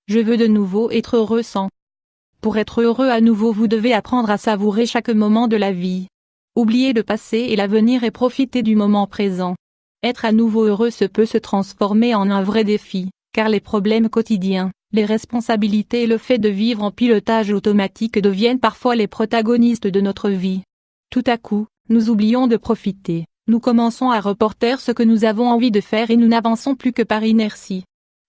Je veux de nouveau être heureux sans. Pour être heureux à nouveau, vous devez apprendre à savourer chaque moment de la vie. Oubliez le passé et l'avenir et profitez du moment présent. Être à nouveau heureux peut se transformer en un vrai défi, car les problèmes quotidiens, les responsabilités et le fait de vivre en pilotage automatique deviennent parfois les protagonistes de notre vie. Tout à coup, nous oublions de profiter, nous commençons à reporter ce que nous avons envie de faire et nous n'avançons plus que par inertie.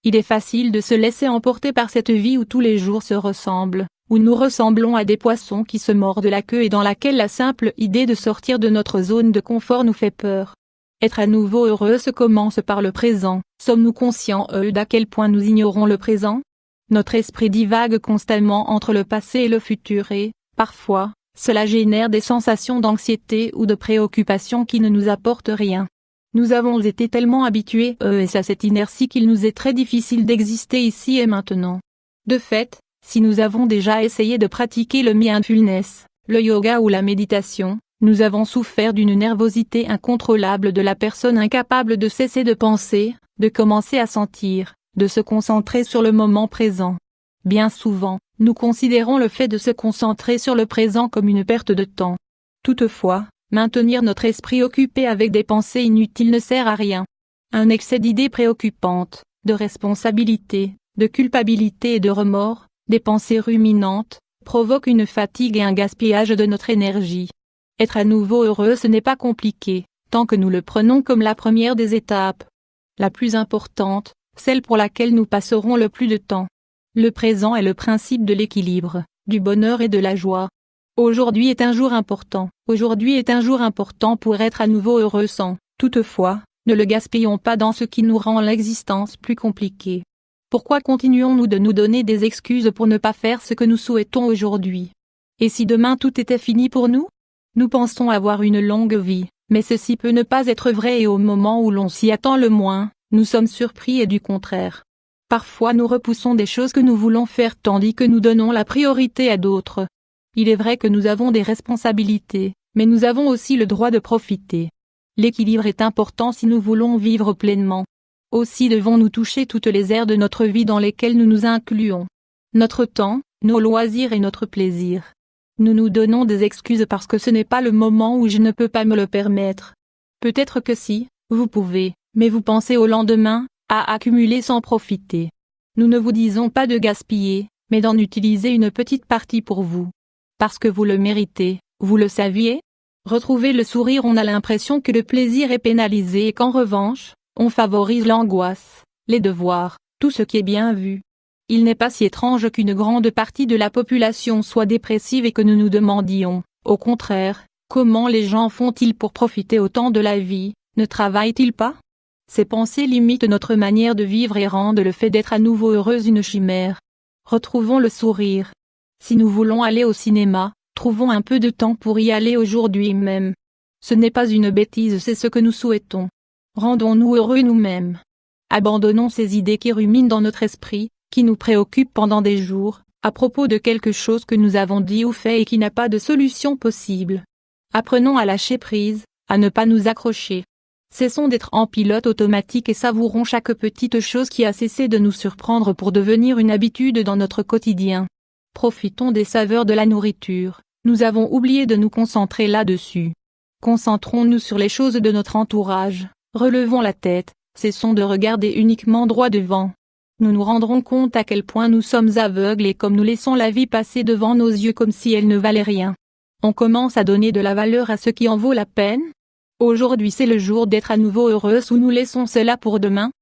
Il est facile de se laisser emporter par cette vie où tous les jours se ressemblent, où nous ressemblons à des poissons qui se mordent la queue et dans laquelle la simple idée de sortir de notre zone de confort nous fait peur. Être à nouveau heureux commence par le présent. Sommes-nous conscients d'à quel point nous ignorons le présent? Notre esprit divague constamment entre le passé et le futur et, parfois, cela génère des sensations d'anxiété ou de préoccupation qui ne nous apportent rien. Nous avons été tellement habitués à cette inertie qu'il nous est très difficile d'exister ici et maintenant. De fait, si nous avons déjà essayé de pratiquer le mindfulness, le yoga ou la méditation, nous avons souffert d'une nervosité incontrôlable de la personne incapable de cesser de penser, de commencer à sentir, de se concentrer sur le moment présent. Bien souvent, nous considérons le fait de se concentrer sur le présent comme une perte de temps. Toutefois, maintenir notre esprit occupé avec des pensées inutiles ne sert à rien. Un excès d'idées préoccupantes, de responsabilité, de culpabilité et de remords, des pensées ruminantes, provoque une fatigue et un gaspillage de notre énergie. Être à nouveau heureux, ce n'est pas compliqué, tant que nous le prenons comme la première des étapes. La plus importante, celle pour laquelle nous passerons le plus de temps. Le présent est le principe de l'équilibre, du bonheur et de la joie. Aujourd'hui est un jour important. Aujourd'hui est un jour important pour être à nouveau heureux sans. Toutefois, ne le gaspillons pas dans ce qui nous rend l'existence plus compliquée. Pourquoi continuons-nous de nous donner des excuses pour ne pas faire ce que nous souhaitons aujourd'hui? Et si demain tout était fini pour nous? Nous pensons avoir une longue vie, mais ceci peut ne pas être vrai et au moment où l'on s'y attend le moins, nous sommes surpris et du contraire. Parfois nous repoussons des choses que nous voulons faire tandis que nous donnons la priorité à d'autres. Il est vrai que nous avons des responsabilités, mais nous avons aussi le droit de profiter. L'équilibre est important si nous voulons vivre pleinement. Aussi devons-nous toucher toutes les aires de notre vie dans lesquelles nous nous incluons. Notre temps, nos loisirs et notre plaisir. Nous nous donnons des excuses parce que ce n'est pas le moment où je ne peux pas me le permettre. Peut-être que si, vous pouvez, mais vous pensez au lendemain, à accumuler sans profiter. Nous ne vous disons pas de gaspiller, mais d'en utiliser une petite partie pour vous. Parce que vous le méritez, vous le saviez? Retrouver le sourire, on a l'impression que le plaisir est pénalisé et qu'en revanche, on favorise l'angoisse, les devoirs, tout ce qui est bien vu. Il n'est pas si étrange qu'une grande partie de la population soit dépressive et que nous nous demandions, au contraire, comment les gens font-ils pour profiter autant de la vie, ne travaillent-ils pas? Ces pensées limitent notre manière de vivre et rendent le fait d'être à nouveau heureuse une chimère. Retrouvons le sourire. Si nous voulons aller au cinéma, trouvons un peu de temps pour y aller aujourd'hui même. Ce n'est pas une bêtise, c'est ce que nous souhaitons. Rendons-nous heureux nous-mêmes. Abandonnons ces idées qui ruminent dans notre esprit, qui nous préoccupent pendant des jours, à propos de quelque chose que nous avons dit ou fait et qui n'a pas de solution possible. Apprenons à lâcher prise, à ne pas nous accrocher. Cessons d'être en pilote automatique et savourons chaque petite chose qui a cessé de nous surprendre pour devenir une habitude dans notre quotidien. Profitons des saveurs de la nourriture, nous avons oublié de nous concentrer là-dessus. Concentrons-nous sur les choses de notre entourage, relevons la tête, cessons de regarder uniquement droit devant. Nous nous rendrons compte à quel point nous sommes aveugles et comme nous laissons la vie passer devant nos yeux comme si elle ne valait rien. On commence à donner de la valeur à ce qui en vaut la peine? Aujourd'hui c'est le jour d'être à nouveau heureuse ou nous laissons cela pour demain?